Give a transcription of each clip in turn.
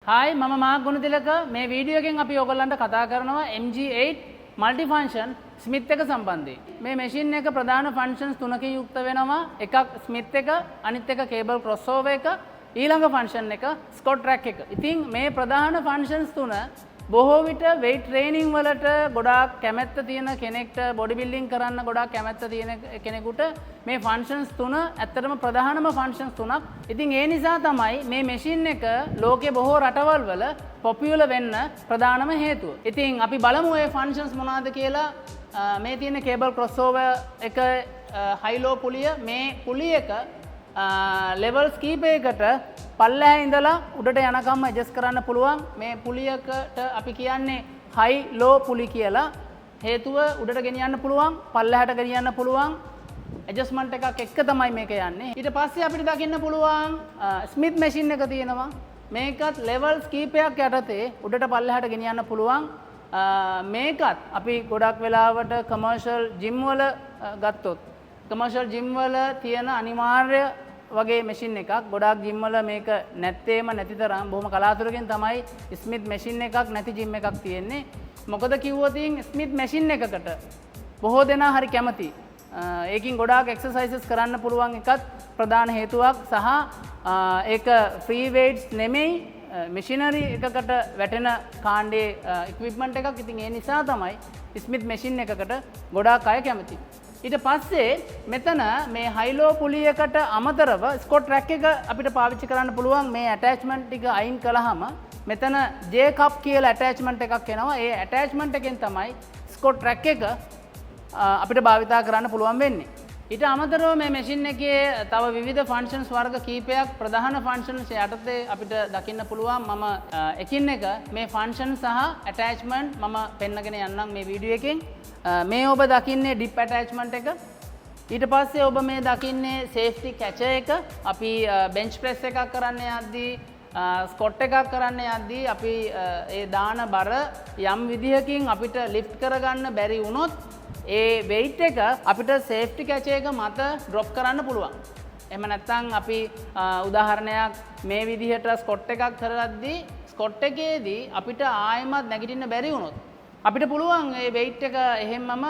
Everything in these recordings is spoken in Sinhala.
Hi, මම මාක් ගුණතිලක මේ වීඩියෝ එකෙන් අපි ඔයගොල්ලන්ට කතා කරනවා MG8 multifunction ස්මිත් එක සම්බන්ධයෙන්. මේ මැෂින් එක ප්‍රධාන ෆන්ක්ෂන්ස් තුනකින් යුක්ත වෙනවා. එකක් ස්මිත් එක, අනිත් එක කේබල් ක්‍රොස්ஓවර් එක, ඊළඟ ෆන්ක්ෂන් එක ස්කොට් රැක් එක. ඉතින් මේ ප්‍රධාන ෆන්ක්ෂන්ස් තුන බොහෝ විට weight training වලට ගොඩාක් කැමැත්ත තියෙන කෙනෙක්ට, බොඩි බිල්ඩින් කරන්න ගොඩාක් කැමැත්ත තියෙන කෙනෙකුට මේ ෆන්ක්ෂන්ස් තුන ඇත්තටම ප්‍රධානම ෆන්ක්ෂන්ස් තුනක්. ඉතින් ඒ නිසා තමයි මේ මැෂින් එක ලෝකයේ බොහෝ රටවල් වල පොපියුලර් වෙන්න ප්‍රධානම හේතුව. ඉතින් අපි බලමු මේ ෆන්ක්ෂන්ස් මොනවද කියලා. මේ තියෙන කේබල් ක්‍රොස්ஓවර් එක හයි ලෝ පුලිය. මේ පුලිය එක ලෙවල්ස් කීපයකට පල්ලෙහා ඉඳලා උඩට යනකම් ඇඩ්ජස්ට් කරන්න පුළුවන්. මේ පුලියකට අපි කියන්නේ හයි ලෝ පුලි කියලා. හේතුව උඩට ගෙනියන්න පුළුවන්, පල්ලෙහාට ගෙනියන්න පුළුවන්. ඇඩ්ජස්ට්මන්ට් එකක් එක්ක තමයි මේක යන්නේ. ඊට පස්සේ අපිට දකින්න පුළුවන් ස්මිත් මැෂින් එක තියෙනවා. මේකත් ලෙවල්ස් කීපයක් යටතේ උඩට පල්ලෙහාට ගෙනියන්න පුළුවන්. මේකත් අපි ගොඩක් වෙලාවට කමර්ෂල් ජිම් වල ගත්තොත් කමර්ෂල් ජිම් වල තියෙන අනිවාර්ය වගේ මැෂින් එකක්. ගොඩාක් ජිම් වල මේක නැත්තේම නැති තරම් බොහොම කලාතුරකින් තමයි ස්මිත් මැෂින් එකක් නැති ජිම් එකක් තියෙන්නේ. මොකද කිව්වොත් ස්මිත් මැෂින් එකකට බොහෝ දෙනා හරි කැමති. ඒකින් ගොඩාක් එක්සර්සයිසස් කරන්න පුළුවන් එකත් ප්‍රධාන හේතුවක්. සහ ඒක ෆ්‍රී වේට්ස් නෙමෙයි, මැෂිනරි එකකට වැටෙන කාණ්ඩේ ඉක්විප්මන්ට් එකක්. ඉතින් ඒ නිසා තමයි ස්මිත් මැෂින් එකකට ගොඩාක් අය කැමති. ඊට පස්සේ මෙතන මේ හයිලෝ පුලියකට අමතරව ස්කොට් රැක් එක අපිට පාවිච්චි කරන්න පුළුවන්. මේ ඇටැච්මන්ට් ටික අයින් කළාම මෙතන J cup කියලා ඇටැච්මන්ට් එකක් එනවා. ඒ ඇටැච්මන්ට් එකෙන් තමයි ස්කොට් රැක් එක අපිට භාවිතා කරන්න පුළුවන් වෙන්නේ. ඊට අමතරව මේ මැෂින් එකේ තව විවිධ ෆන්ක්ෂන්ස් වර්ග කීපයක් ප්‍රධාන ෆන්ක්ෂන්ස් යටතේ අපිට දකින්න පුළුවන්. මම එකින් එක මේ ෆන්ක්ෂන් සහ ඇටැච්මන්ට් මම පෙන්නගෙන යන්නම් මේ වීඩියෝ එකෙන්. මේ ඔබ දකින්නේ ඩිප් ඇටැච්මන්ට් එක. ඊට පස්සේ ඔබ මේ දකින්නේ සේෆ්ටි කැචර් එක. අපි බෙන්ච් ප්‍රෙස් එකක් කරන්න යද්දී, ස්කොට් එකක් කරන්න යද්දී අපි ඒ දාන බර යම් විදිහකින් අපිට ලිෆ්ට් කරගන්න බැරි වුණොත් ඒ වෙයිට් එක අපිට සේෆ්ටි කැචර් එක මත ඩ්‍රොප් කරන්න පුළුවන්. එහෙම නැත්නම් අපි උදාහරණයක් මේ විදිහට ස්කොට් එකක් කරද්දී ස්කොට් එකේදී අපිට ආයෙමත් නැගිටින්න බැරි වුණොත් අපිට පුළුවන් ඒ වෙයිට් එක එහෙම්මම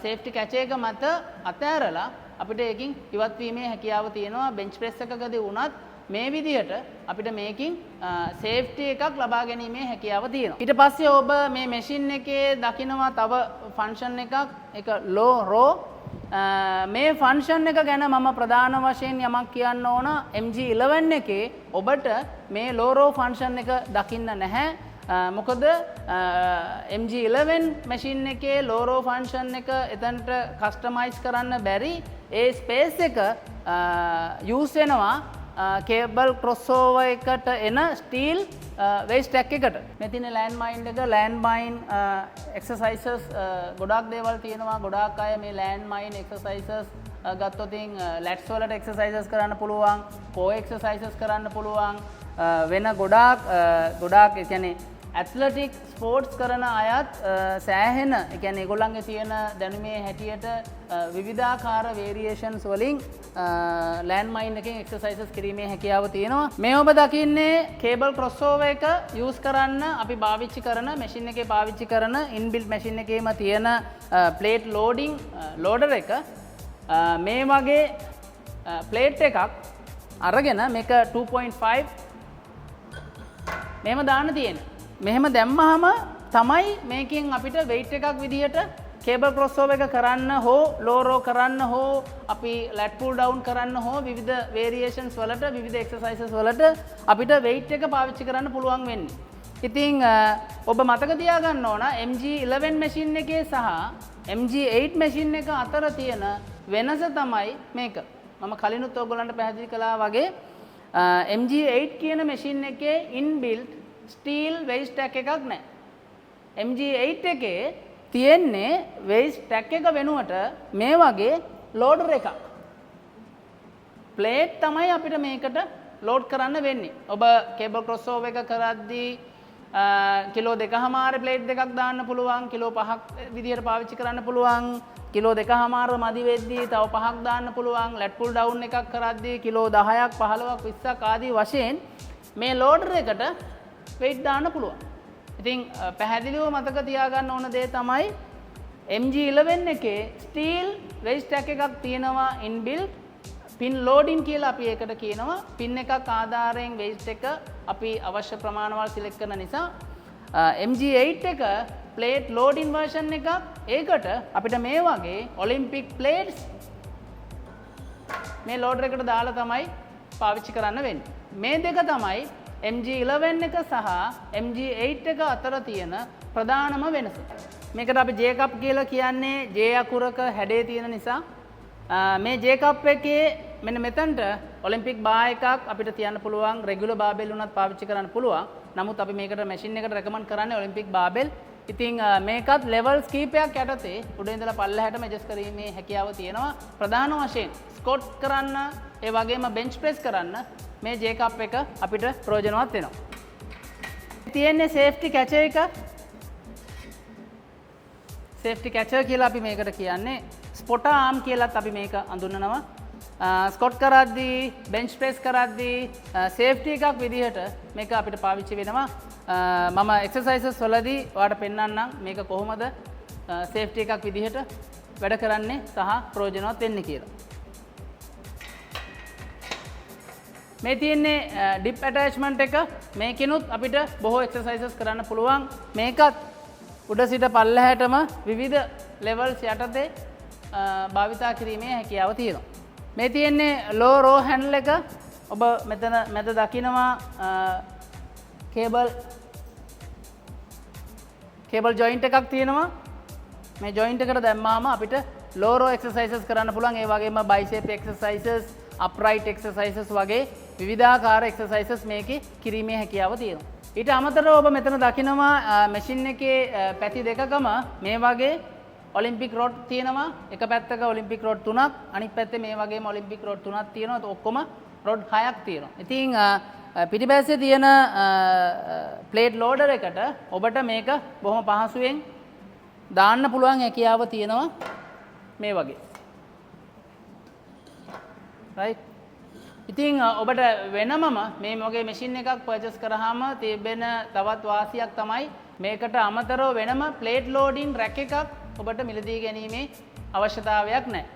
සේෆ්ටි කැචර් එක මත අතෑරලා අපිට ඒකින් ඉවත් වීමේ හැකියාව තියෙනවා. බෙන්ච් ප්‍රෙස් එකකදී වුණත් මේ විදිහට අපිට මේකින් සේෆ්ටි එකක් ලබා ගැනීමේ හැකියාව තියෙනවා. ඊට පස්සේ ඔබ මේ මැෂින් එකේ දකිනවා තව ෆන්ක්ෂන් එකක්, ඒක ලෝ රෝ. මේ ෆන්ක්ෂන් එක ගැන මම ප්‍රධාන වශයෙන් යමක් කියන්න ඕන. MG11 එකේ ඔබට මේ ලෝ රෝ ෆන්ක්ෂන් එක දකින්න නැහැ. මොකද MG11 මැෂින් එකේ ලෝ රෝ ෆන්ක්ෂන් එක එතනට කස්ටමයිස් කරන්න බැරි. ඒ ස්පේස් එක යූස් වෙනවා කේබල් ක්‍රොස්ஓවර් එකට එන ස්ටීල් වේස්ට් ටැක් එකට. මේ තියෙන ලෑන්ඩ් මයින් එක, ලෑන්ඩ් මයින් එක්සර්සයිසස් ගොඩාක් දේවල් තියෙනවා. ගොඩාක් අය මේ ලෑන්ඩ් මයින් එක්සර්සයිසස් ගත්තොත් ලැට්ස් වලට එක්සර්සයිසස් කරන්න පුළුවන්, කෝ එක්සර්සයිසස් කරන්න පුළුවන්. වෙන ගොඩාක් ඒ කියන්නේ ඇත්ලටික් ස්පෝර්ට්ස් කරන අයත් සෑහෙන ඒ කියන්නේ ඒගොල්ලන්ගේ තියෙන දැනුමේ හැටියට විවිධාකාර වේරියේෂන්ස් වලින් ලෑන්ඩ් මයින් එකෙන් එක්සර්සයිසස් කිරීමේ හැකියාව තියෙනවා. මේ ඔබ දකින්නේ කේබල් ක්‍රොස්ஓවර් එක යූස් කරන්න අපි පාවිච්චි කරන මැෂින් එකේ පාවිච්චි කරන ඉන්බිල්ට් මැෂින් එකේම තියෙන ප්ලේට් ලෝඩින් ලෝඩර් එක. මේ වගේ ප්ලේට් එකක් අරගෙන මේක 2.5 මෙහෙම දාන්න තියෙන්නේ. මෙහෙම දැම්මහම තමයි මේකෙන් අපිට වෙයිට් එකක් විදිහට කේබල් ක්‍රොස්ஓවර් එක කරන්න හෝ ලෝ රෝ කරන්න හෝ අපි ලැට් පුල් ඩවුන් කරන්න හෝ විවිධ වේරියේෂන්ස් වලට, විවිධ එක්සර්සයිසස් වලට අපිට වෙයිට් එක පාවිච්චි කරන්න පුළුවන් වෙන්නේ. ඉතින් ඔබ මතක තියාගන්න ඕන MG11 මැෂින් එකේ සහ MG8 මැෂින් එක අතර තියෙන වෙනස තමයි මේක. මම කලිනුත් ඔයගොල්ලන්ට පැහැදිලි කළා වගේ MG8 කියන මැෂින් එකේ ඉන්බිල්ට් ස්ටීල් වේස්ට් ටැක් එකක් නැහැ. MG8 එකේ තියෙන්නේ වේස්ට් ටැක් එක වෙනුවට මේ වගේ ලෝඩර් එකක්. ප්ලේට් තමයි අපිට මේකට ලෝඩ් කරන්න වෙන්නේ. ඔබ කේබල් ක්‍රොස්ஓවර් එක කරද්දී කිලෝ 2.5 ප්ලේට් දෙකක් දාන්න පුළුවන්. කිලෝ 5ක් විදිහට පාවිච්චි කරන්න පුළුවන්. කිලෝ 2.5 මදි වෙද්දී තව 5ක් දාන්න පුළුවන්. ලැට් පුල් ඩවුන් එකක් කරද්දී කිලෝ 10ක් 15ක් 20ක් ආදී වශයෙන් මේ ලෝඩර් එකට weight දාන්න පුළුවන්. ඉතින් පැහැදිලිව මතක තියාගන්න ඕන දේ තමයි MG11 එකේ steel weight stack එකක් තියෙනවා inbuilt pin loading කියලා අපි ඒකට කියනවා. pin එකක් ආධාරයෙන් weight එක අපි අවශ්‍ය ප්‍රමාණවල select කරන නිසා MG8 එක plate loading version එකක්. ඒකට අපිට මේ වගේ Olympic plates මේ loader එකට දාලා තමයි පාවිච්චි කරන්න වෙන්නේ. මේ දෙක තමයි MG11 එක සහ MG8 එක අතර තියෙන ප්‍රධානම වෙනස. මේකට අපි J cup කියලා කියන්නේ J අකුරක හැඩේ තියෙන නිසා මේ J cup එකේ මෙන්න මෙතනට ඔලිම්පික් බා එකක් අපිට තියන්න පුළුවන්. රෙගුලර් බාබෙල් උනත් පාවිච්චි කරන්න පුළුවන්. නමුත් අපි මේකට මැෂින් එකට රෙකමන්ඩ් කරන්නේ ඔලිම්පික් බාබෙල්. ඉතින් මේකත් ලෙවල්ස් කීපයක් යටතේ උඩ ඉඳලා පල්ලෙහාටම ඇඩ්ජස්ට් කිරීමේ හැකියාව තියෙනවා. ප්‍රධාන වශයෙන් ස්කොට් කරන්න ඒ වගේම බෙන්ච් ප්‍රෙස් කරන්න මේ J cup එක අපිට ප්‍රයෝජනවත් වෙනවා. තියෙන්නේ සේෆ්ටි කැචර් එක. සේෆ්ටි කැචර් කියලා අපි මේකට කියන්නේ ස්පොටර් ආම් කියලාත් අපි මේක අඳුන්වනවා. ස්කොට් කරද්දී බෙන්ච් ප්‍රෙස් කරද්දී සේෆ්ටි එකක් විදිහට මේක අපිට පාවිච්චි වෙනවා. මම එක්සර්සයිසස් වලදී ඔයාලට පෙන්වන්නම් මේක කොහොමද සේෆ්ටි එකක් විදිහට වැඩ කරන්නේ සහ ප්‍රයෝජනවත් වෙන්නේ කියලා. මේ තියෙන්නේ ඩිප් ඇටැච්මන්ට් එක. මේකිනුත් අපිට බොහෝ එක්සර්සයිසස් කරන්න පුළුවන්. මේකත් උඩ සිට පල්ලෙහාටම විවිධ ලෙවල්ස් යටතේ භාවිතා කිරීමේ හැකියාව තියෙනවා. මේ තියෙන්නේ ලෝ රෝ හැන්ඩල් එක. ඔබ මෙතන මැද දකිනවා කේබල් ජොයින්ට් එකක් තියෙනවා. මේ ජොයින්ට් එකට දැම්මාම අපිට ලෝ රෝ එක්සර්සයිසස් කරන්න පුළුවන්. ඒ වගේම බයිසෙප් එක්සර්සයිසස්, අප්රයිට් එක්සර්සයිසස් වගේ විවිධාකාර එක්සර්සයිසස් මේකේ කිරීමේ හැකියාව තියෙනවා. ඊට අමතරව ඔබ මෙතන දකිනවා මැෂින් එකේ පැති දෙකකම මේ වගේ ඔලිම්පික් රොඩ් තියෙනවා. එක පැත්තක ඔලිම්පික් රොඩ් 3ක්, අනිත් පැත්තේ මේ වගේම ඔලිම්පික් රොඩ් 3ක් තියෙනවා. ඔක්කොම රොඩ් 6ක් තියෙනවා. ඉතින් පිටිපස්සේ තියෙන ප්ලේට් ලෝඩර් එකට ඔබට මේක බොහොම පහසුවෙන් දාන්න පුළුවන් හැකියාව තියෙනවා මේ වගේ. රයිට්. ඉතින් ඔබට වෙනමම මේ වගේ මැෂින් එකක් පර්චේස් කරාම තිබෙන තවත් වාසියක් තමයි මේකට අමතරව වෙනම ප්ලේට් ලෝඩින් රැක් එකක් ඔබට මිලදී ගැනීමේ අවශ්‍යතාවයක් නැහැ.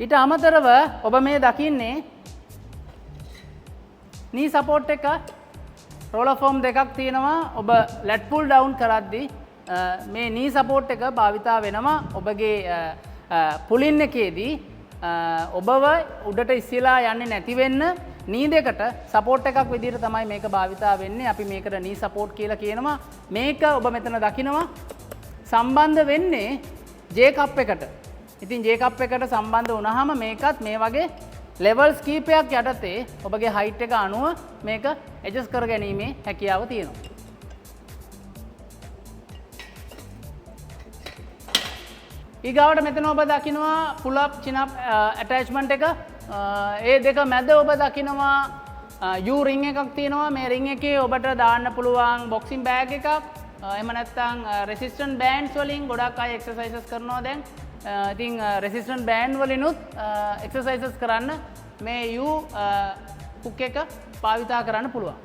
ඊට අමතරව ඔබ මේ දකින්නේ නී සපෝට් එක. රෝලර් ෆෝම් දෙකක් තියෙනවා. ඔබ ලැට් පුල් ඩවුන් කරද්දී මේ නී සපෝට් එක භාවිතා වෙනවා. ඔබගේ පුලින් එකේදී ඔබව උඩට ඉස්සෙලා යන්නේ නැති වෙන්න නී දෙකට සපෝට් එකක් විදිහට තමයි මේක භාවිතා වෙන්නේ. අපි මේකට නී සපෝට් කියලා කියනවා. මේක ඔබ මෙතන දකිනවා සම්බන්ධ වෙන්නේ J cup එකට. ඉතින් J cup එකට සම්බන්ධ වුණාම මේකත් මේ වගේ ලෙවල්ස් කීපයක් යටතේ ඔබගේ හයිට් එක අනුව මේක ඇඩ්ජස්ට් කර ගැනීමේ හැකියාව තියෙනවා. ඊගාවට මෙතන ඔබ දකිනවා pull up chin up attachment එක. ඒ දෙක මැද ඔබ දකිනවා U රින් එකක් තියෙනවා. මේ රින් එකේ ඔබට දාන්න පුළුවන් බොක්සින් බෑග් එකක්. එහෙම නැත්නම් රෙසිස්ටන්ට් බෑන්ඩ්ස් වලින් ගොඩක් අය එක්සර්සයිසස් කරනවා දැන්. ඉතින් රෙසිස්ටන්ට් බෑන්ඩ් වලිනුත් එක්සර්සයිසස් කරන්න මේ U හුක් එක භාවිතා කරන්න පුළුවන්.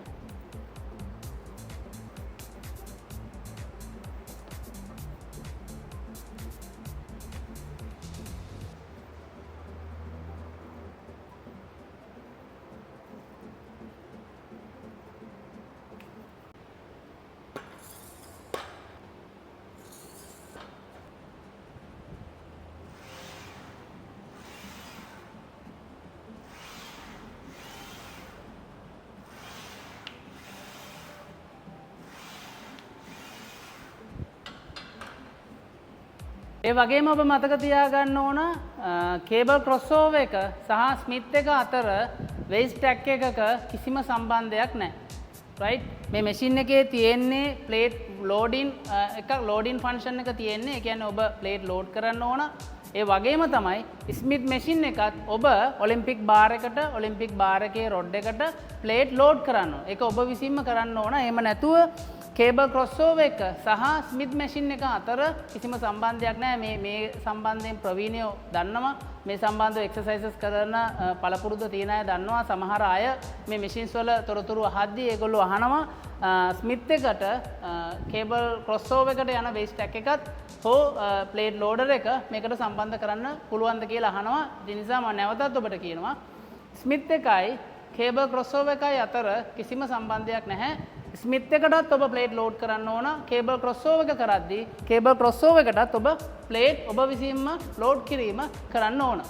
ඒ වගේම ඔබ මතක තියාගන්න ඕන කේබල් ක්‍රොස්ஓවර් එක සහ ස්මිත් එක අතර වේස්ට් ටැග් එකක කිසිම සම්බන්ධයක් නැහැ. රයිට්. මේ මැෂින් එකේ තියෙන්නේ ප්ලේට් ලෝඩින් එකක් ලෝඩින් ෆන්ක්ෂන් එක තියෙන්නේ. ඒ කියන්නේ ඔබ ප්ලේට් ලෝඩ් කරන්න ඕන. ඒ වගේම තමයි ස්මිත් මැෂින් එකත් ඔබ ඔලිම්පික් බාර් එකට ඔලිම්පික් බාර් එකේ රොඩ් එකට ප්ලේට් ලෝඩ් කරන්න ඕන. ඒක ඔබ විසින්ම කරන්න ඕන. එහෙම නැතුව කේබල් ක්‍රොස්ஓවර් එක සහ ස්මිත් මැෂින් එක අතර කිසිම සම්බන්ධයක් නැහැ. මේ සම්බන්ධයෙන් ප්‍රවීණයෝ දන්නවා. මේ සම්බන්ධව එක්සර්සයිසස් කරන පළපුරුදු තියෙන අය දන්නවා. සමහර අය මේ මැෂින්ස් වල තොරතුරු අහද්දී ඒගොල්ලෝ අහනවා ස්මිත් එකට කේබල් ක්‍රොස්ஓවර් එකට යන වේස් ටැක් එකත් හෝ ප්ලේට් ලෝඩර් එක මේකට සම්බන්ධ කරන්න පුළුවන්ද කියලා අහනවා. ඒ නිසා මම නැවතත් ඔබට කියනවා ස්මිත් එකයි කේබල් ක්‍රොස්ఓවර් එකයි අතර කිසිම සම්බන්ධයක් නැහැ. ස්මිත් එකටත් ඔබ ප්ලේට් ලෝඩ් කරන්න ඕන. කේබල් ක්‍රොස්ఓවර් එක කරද්දී කේබල් ක්‍රොස්ஓවර් එකටත් ඔබ ප්ලේට් ඔබ විසින්ම ලෝඩ් කිරීම කරන්න ඕන.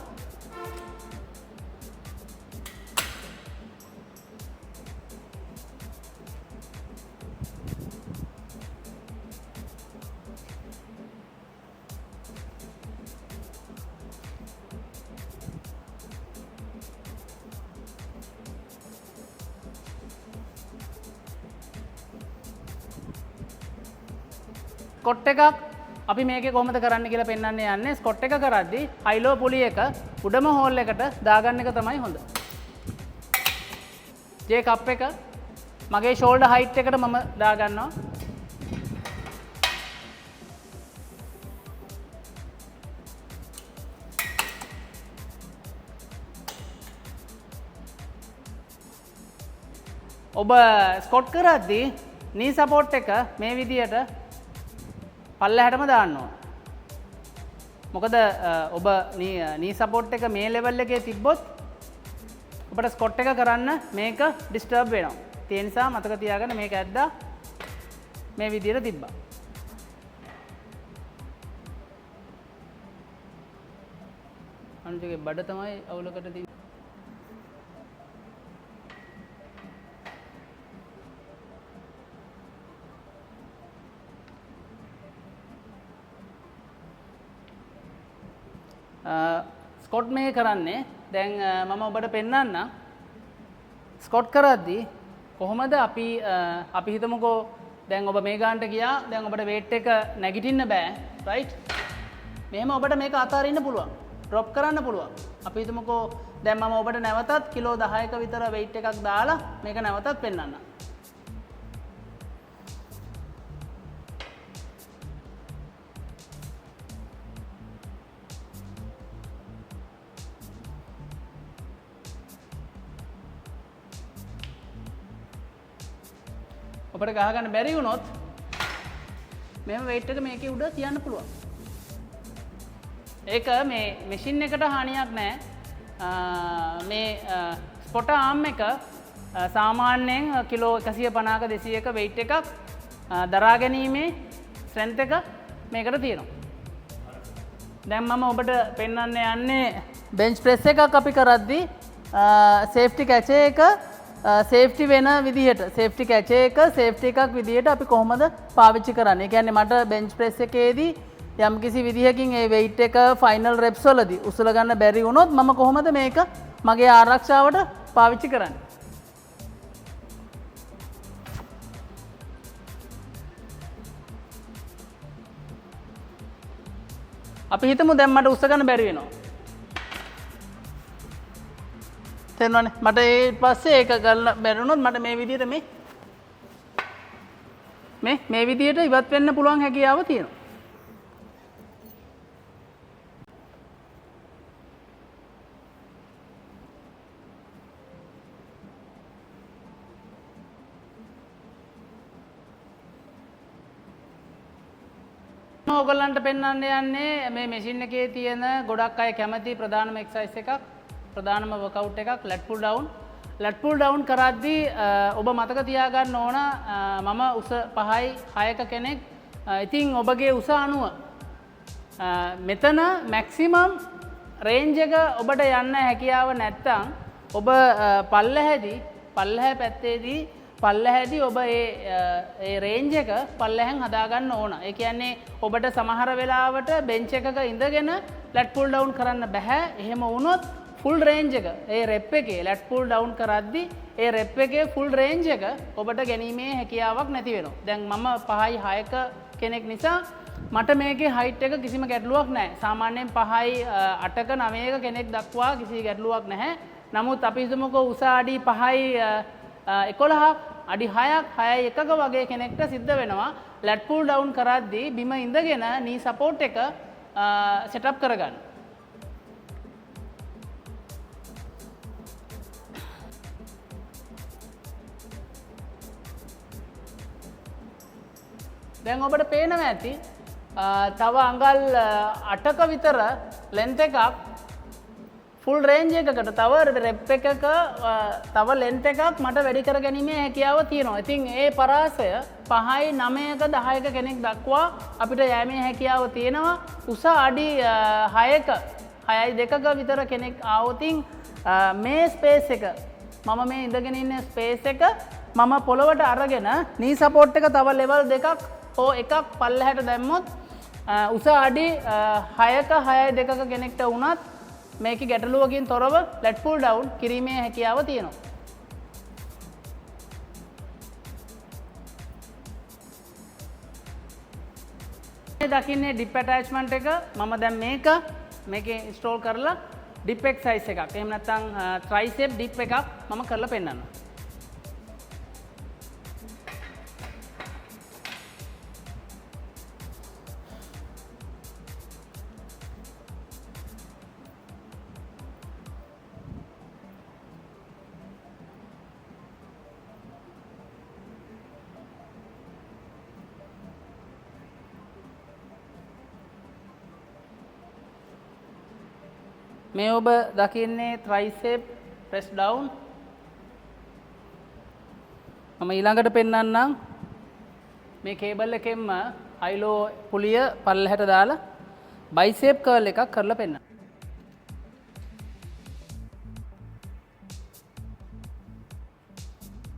ස්කොට් එකක් අපි මේක කොහොමද කරන්න කියලා පෙන්වන්න යන්නේ. ස්කොට් එක කරද්දී හයිලෝ පුලි එක උඩම හෝල් එකට දාගන්න එක තමයි හොඳ. ජේ කප් එක මගේ ෂෝල්ඩර් හයිට් එකට මම දාගන්නවා. ඔබ ස්කොට් කරද්දී නී සපෝට් එක මේ විදියට පල්ලෙහාටම දාන්න ඕන. මොකද ඔබ නී සපෝට් එක මේ ලෙවල් එකේ තිබ්බොත් ඔබට ස්කොට් එක කරන්න මේක ඩිස්ටර්බ් වෙනවා. ඒ නිසා මතක තියාගන්න මේක ඇද්දා මේ විදියට තිබ්බා. අනිත් බඩ තමයි අවුලකට තියෙන්නේ. ස්කොට් මේ කරන්නේ දැන් මම ඔබට පෙන්වන්න. ස්කොට් කරද්දී කොහොමද අපි හිතමුකෝ දැන් ඔබ මේ ගානට ගියා. දැන් ඔබට වේට් එක නැගිටින්න බෑ. රයිට්? මෙහෙම ඔබට මේක අතාරින්න පුළුවන්. ඩ්‍රොප් කරන්න පුළුවන්. අපි හිතමුකෝ දැන් මම ඔබට නැවතත් කිලෝ 10ක විතර වේට් එකක් දාලා මේක නැවතත් පෙන්වන්න. ඔබට ගහගන්න බැරි වුණොත් මෙහෙම weight එක මේකේ උඩ තියන්න පුළුවන්. ඒක මේ මැෂින් එකට හානියක් නැහැ. මේ ස්පොට ආම් එක සාමාන්‍යයෙන් කිලෝ 150ක 200ක weight එකක් දරා ගැනීමේ ස්ට්‍රෙන්ත් එක මේකට තියෙනවා. දැන් මම ඔබට පෙන්වන්න යන්නේ බෙන්ච් ප්‍රෙස් එකක් අපි කරද්දී සේෆ්ටි කැචේ එක සේෆ්ටි වෙන විදිහට සේෆ්ටි කැචේ එක සේෆ්ටි එකක් විදිහට අපි කොහොමද පාවිච්චි කරන්නේ. ඒ කියන්නේ මට බෙන්ච් ප්‍රෙස් එකේදී යම් කිසි විදිහකින් ඒ weight එක ෆයිනල් reps වලදී උසල ගන්න බැරි වුණොත් මම කොහොමද මේක මගේ ආරක්ෂාවට පාවිච්චි කරන්නේ. අපි හිතමු දැන් මට උස ගන්න බැරි වෙනවා. තේරෙනවනේ? මට ඊට පස්සේ ඒක ගන්න බැරි වුණොත් මට මේ විදිහට මේ විදිහට ඉවත් වෙන්න පුළුවන් හැකියාව තියෙනවා. ඔයගොල්ලන්ට පෙන්වන්න යන්නේ මේ මැෂින් එකේ තියෙන ගොඩක් අය කැමති ප්‍රධානම එක්සර්සයිස් එකක්, ප්‍රධානම වර්කවුට් එකක් ලැට් පුල් ඩවුන්. ලැට් පුල් ඩවුන් කරද්දී ඔබ මතක තියාගන්න ඕන මම උස 5යි 6ක කෙනෙක්. ඉතින් ඔබගේ උස අනුව මෙතන මැක්සිමම් රේන්ජ් එක ඔබට යන්න හැකියාව නැත්තම් ඔබ පල්ලෙහැ පැත්තේදී පල්ලෙහැදී ඔබ ඒ රේන්ජ් එක පල්ලෙහෙන් හදාගන්න ඕන. ඒ කියන්නේ ඔබට සමහර වෙලාවට බෙන්ච් එකක ඉඳගෙන ලැට් පුල් ඩවුන් කරන්න බෑ. එහෙම වුණොත් ෆුල් රේන්ජ් එක ඒ රෙප් එකේ ලැට් පුල් ඩවුන් කරද්දී ඒ රෙප් එකේ ෆුල් රේන්ජ් එක ඔබට ගැනීමේ හැකියාවක් නැති වෙනවා. දැන් මම 5යි 6ක කෙනෙක් නිසා මට මේකේ හයිට් එක කිසිම ගැටලුවක් නැහැ. සාමාන්‍යයෙන් 5යි 8ක 9ක කෙනෙක් දක්වා කිසි ගැටලුවක් නැහැ. නමුත් අපි හිතමුකෝ උස අඩි 5යි 11ක් අඩි 6ක් 6.1ක වගේ කෙනෙක්ට සිද්ධ වෙනවා ලැට් පුල් ඩවුන් කරද්දී බිම ඉඳගෙන නී සපෝට් එක සෙටප් කරගන්න. දැන් ඔබට පේනවා ඇති තව අඟල් 8ක විතර ලෙන්ත් එකක් ෆුල් රේන්ජ් එකකට තව රෙප් එකක තව ලෙන්ත් එකක් මට වැඩි කර ගැනීමේ හැකියාව තියෙනවා. ඉතින් ඒ පරාසය 5යි 9ක 10ක කෙනෙක් දක්වා අපිට යෑමේ හැකියාව තියෙනවා. උස අඩි 6ක 6යි 2ක විතර කෙනෙක් ආවොතින් මේ ස්පේස් එක මම මේ ඉඳගෙන ඉන්න ස්පේස් එක මම පොළවට අරගෙන නී සපෝට් එක තව ලෙවල් දෙකක් හෝ එකක් පල්ලෙහාට දැම්මොත් උස අඩි 6ක 6යි 2ක කෙනෙක්ට වුණත් මේක ගැටලුවකින් තොරව ලැට් පුල් ඩවුන් කිරීමේ හැකියාව තියෙනවා. මේ දකින්නේ ඩිප් ඇටැච්මන්ට් එක මම දැන් මේකේ ඉන්ස්ටෝල් කරලා ඩිප් එක්සර්සයිස් එකක් එහෙම නැත්නම් ට්‍රයිසෙප් ඩිප් එකක් මම කරලා පෙන්නන්නම්. මේ ඔබ දකින්නේ ට්‍රයිසෙප් ප්‍රෙස් ඩවුන්. මම ඊළඟට පෙන්නන්නම් මේ කේබල් එකෙන්ම හයිලෝ පුලිය පල්ලෙහාට දාලා බයිසෙප් කර්ල් එකක් කරලා පෙන්නන්න.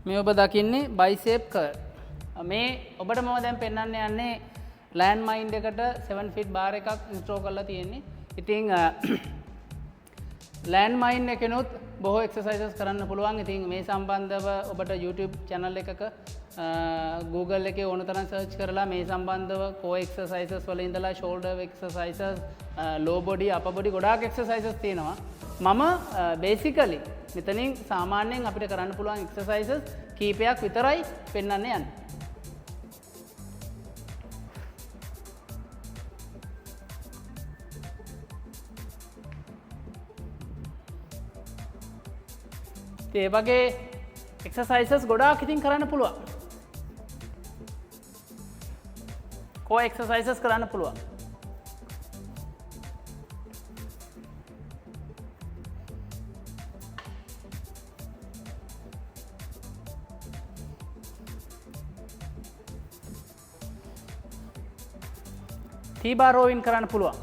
මේ ඔබ දකින්නේ බයිසෙප් කර්ල්. මේ ඔබට මම දැන් පෙන්වන්න යන්නේ ලෑන්ඩ් මයින් එකට 7 ෆීට් බාර් එකක් ඉන්ස්ටෝල් කරලා තියෙන්නේ. ඉතින් ලෑන්ඩ් මයින් එකනොත් බොහෝ එක්සර්සයිසස් කරන්න පුළුවන්. ඉතින් මේ සම්බන්ධව ඔබට YouTube channel එකක Google එකේ ඕන තරම් search කරලා මේ සම්බන්ධව core exercises වල ඉඳලා shoulder exercises, low body, upper body ගොඩාක් exercises තියෙනවා. මම basically මෙතනින් සාමාන්‍යයෙන් අපිට කරන්න පුළුවන් exercises කීපයක් විතරයි පෙන්වන්න යන්නේ. ඒ වගේ එක්සර්සයිසස් ගොඩාක් ඉතින් කරන්න පුළුවන්. කෝ එක්සර්සයිසස් කරන්න පුළුවන්. T-bar rowing කරන්න පුළුවන්.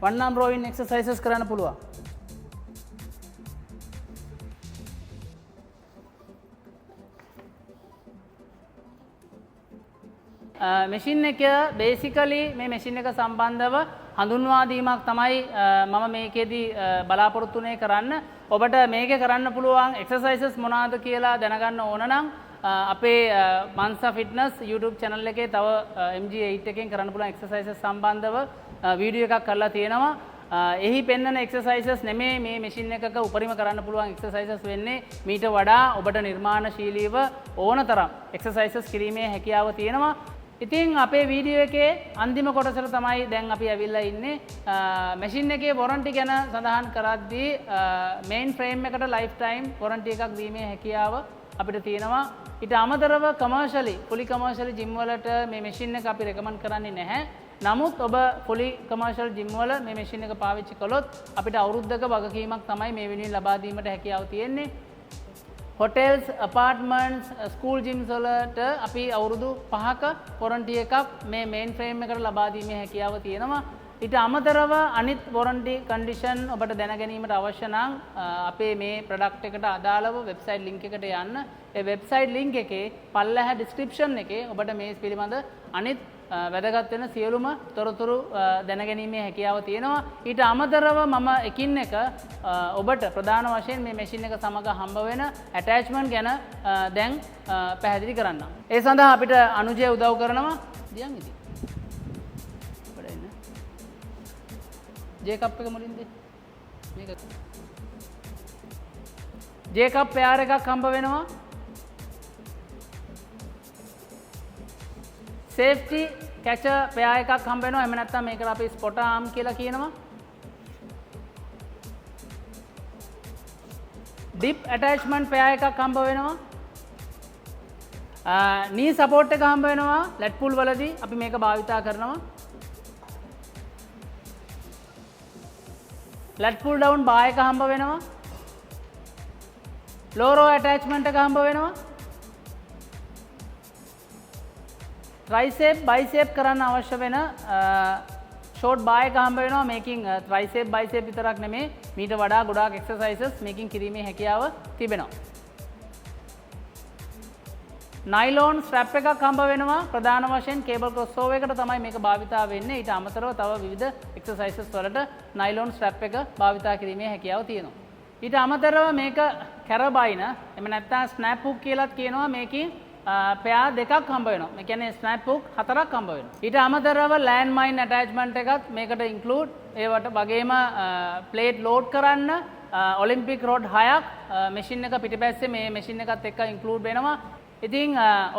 one arm rowing exercises කරන්න පුළුවන්. මැෂින් එක basically මේ මැෂින් එක සම්බන්ධව හඳුන්වා දීමක් තමයි මම මේකෙදී බලාපොරොත්තු වෙන්නේ කරන්න. ඔබට මේකේ කරන්න පුළුවන් exercises මොනවාද කියලා දැනගන්න ඕන නම් අපේ Mansa Fitness YouTube channel එකේ තව MG8 එකෙන් කරන්න පුළුවන් exercises සම්බන්ධව වීඩියෝ එකක් කරලා තියෙනවා. එහි පෙන්වන exercises නෙමේ මේ මැෂින් එකක උපරිම කරන්න පුළුවන් exercises වෙන්නේ. මීට වඩා ඔබට නිර්මාණශීලීව ඕන තරම් exercises කිරීමේ හැකියාව තියෙනවා. ඉතින් අපේ වීඩියෝ එකේ අන්තිම කොටසට තමයි දැන් අපි ඇවිල්ලා ඉන්නේ. මැෂින් එකේ warranty ගැන සඳහන් කරද්දී main frame එකට lifetime warranty එකක් දීමේ හැකියාව අපිට තියෙනවා. ඊට අමතරව fully commercially gym වලට මේ මැෂින් එක අපි recommend කරන්නේ නැහැ. නමුත් ඔබ fully commercial gym වල මේ මැෂින් එක පාවිච්චි කළොත් අපිට අවුරුද්දක වගකීමක් තමයි මේ වෙනුවෙන් ලබා දීමට හැකියාව තියෙන්නේ. hotels, apartments, school gyms වලට අපි අවුරුදු 5ක warranty එකක් මේ main frame එකට ලබා දීමේ හැකියාව තියෙනවා. ඊට අමතරව අනිත් warranty condition ඔබට දැන ගැනීමට අවශ්‍ය නම් අපේ මේ product එකට අදාළව website link එකට යන්න. ඒ website link එකේ පල්ලෙහා description එකේ ඔබට මේ පිළිබඳ අනිත් වැදගත් වෙන සියලුම තොරතුරු දැනගැනීමේ හැකියාව තියෙනවා. ඊට අමතරව මම එකින් එක ඔබට ප්‍රධාන වශයෙන් මේ මැෂින් එක සමග හම්බ වෙන ඇටැච්මන්ට් ගැන දැන් පැහැදිලි කරන්නම්. ඒ සඳහා අපිට අනුජය උදව් කරනවා. දියන් ඉතින්. බඩ ඉන්න. ජේ කප් එක මුලින් දෙන්න. ජේකබ් පෙයාර් එකක් හම්බ වෙනවා. සේෆ්ටි කැචර් පෙයාර් එකක් හම්බ වෙනවා. එහෙම නැත්නම් මේකට අපි ස්පොටර් ආම් කියලා කියනවා. ඩිප් ඇටැච්මන්ට් පෙයාර් එකක් හම්බ වෙනවා. නී සපෝට් එක හම්බ වෙනවා. ලැට් පුල් වලදී අපි මේක භාවිතා කරනවා. ලැට් පුල් ඩවුන් බා එක හම්බ වෙනවා. ලෝරෝ ඇටැච්මන්ට් එක හම්බ වෙනවා. ට්‍රයිසෙප් බයිසෙප් කරන්න අවශ්‍ය වෙන ෂෝට් බා එක හම්බ වෙනවා. මේකින් ට්‍රයිසෙප් බයිසෙප් විතරක් නෙමේ මීට වඩා ගොඩාක් එක්සර්සයිසස් මේකින් කිරීමේ හැකියාව තිබෙනවා. නයිලෝන් ස්ට්‍රැප් එකක් හම්බ වෙනවා. ප්‍රධාන වශයෙන් කේබල් ක්‍රොස්ஓවර් එකට තමයි මේක භාවිතා වෙන්නේ. ඊට අමතරව තව විවිධ එක්සර්සයිසස් වලට නයිලෝන් ස්ට්‍රැප් එක භාවිතා කිරීමේ හැකියාව තියෙනවා. ඊට අමතරව මේක කැරබයින එහෙම නැත්නම් ස්නැප් හුක් කියලාත් කියනවා. මේකේ පෙයාර් දෙකක් හම්බ වෙනවා. මේ කියන්නේ ස්නැප් හුක් 4ක් හම්බ වෙනවා. ඊට අමතරව ලෑන්ඩ් මයින් ඇටැච්මන්ට් එකත් මේකට ඉන්ක්ලූඩ්. ඒවට වගේම ප්ලේට් ලෝඩ් කරන්න ඔලිම්පික් රොඩ් 6ක් මැෂින් එක පිටිපස්සේ මේ මැෂින් එකත් එක්ක ඉන්ක්ලූඩ් වෙනවා. ඉතින්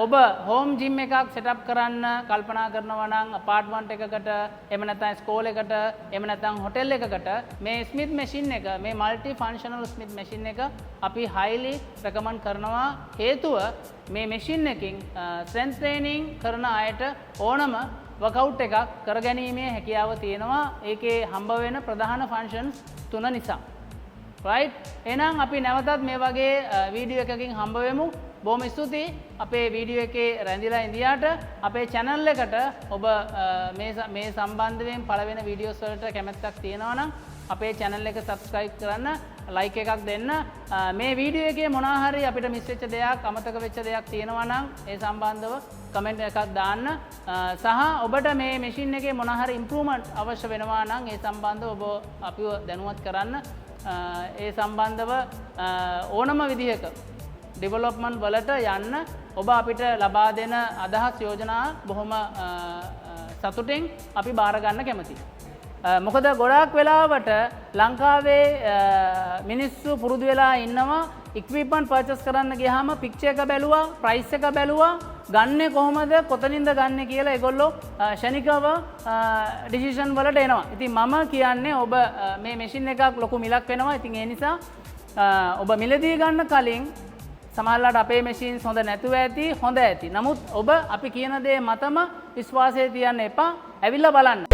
ඔබ හෝම් ජිම් එකක් සෙටප් කරන්න කල්පනා කරනවා නම් අපාර්ට්මන්ට් එකකට එහෙම නැත්නම් ස්කෝල් එකට එහෙම නැත්නම් හොටෙල් එකකට මේ ස්මිත් මැෂින් එක මේ মালටි ෆන්ක්ෂනල් ස්මිත් මැෂින් එක අපි highly recommend කරනවා. හේතුව මේ මැෂින් එකකින් ස්ට්‍රෙන්ත් ට්‍රේනින් කරන අයට ඕනම වර්කවුට් එකක් කරගැනීමේ හැකියාව තියෙනවා. ඒකේ හම්බ වෙන ප්‍රධාන ෆන්ක්ෂන්ස් 3 නිසා. right එහෙනම් අපි නැවතත් මේ වගේ වීඩියෝ එකකින් හම්බ වෙමු. බොහොම ස්තුතියි අපේ වීඩියෝ එකේ රැඳිලා ඉඳියාට. අපේ channel එකට ඔබ මේ සම්බන්ධයෙන් පළවෙනි වීඩියෝස් වලට කැමැත්තක් තියෙනවා නම් අපේ channel එක subscribe කරන්න, like එකක් දෙන්න. මේ වීඩියෝ එකේ මොනවා හරි අපිට මිස් වෙච්ච දෙයක්, අමතක වෙච්ච දෙයක් තියෙනවා නම් ඒ සම්බන්ධව කමෙන්ට් එකක් දාන්න. සහ ඔබට මේ මැෂින් එකේ මොනවා හරි ඉම්ප්‍රූව්මන්ට් අවශ්‍ය වෙනවා නම් ඒ සම්බන්ධව ඔබ අපිව දැනුවත් කරන්න. ඒ සම්බන්ධව ඕනම විදිහක ඩෙවලොප්මන්ට් වලට යන්න ඔබ අපිට ලබා දෙන අදහස් යෝජනා බොහොම සතුටින් අපි බාර ගන්න කැමතියි. මොකද ගොඩාක් වෙලාවට ලංකාවේ මිනිස්සු පුරුදු වෙලා ඉන්නවා ඉක්විප්මන්ට් පර්චේස් කරන්න ගියාම පික්චර් එක බැලුවා, ප්‍රයිස් එක බැලුවා, ගන්නේ කොහොමද, කොතනින්ද ගන්නෙ කියලා ඒගොල්ලෝ ෂණිකව ඩිසිෂන් වලට එනවා. ඉතින් මම කියන්නේ ඔබ මේ මැෂින් එකක් ලොකු මිලක් වෙනවා. ඉතින් ඒ නිසා ඔබ මිලදී ගන්න කලින් සමහරවිට අපේ මැෂින්ස් හොඳ නැතුව ඇති, හොඳ ඇති. නමුත් ඔබ අපි කියන දේ මතම විශ්වාසය තියන්න එපා. ඇවිල්ලා බලන්න.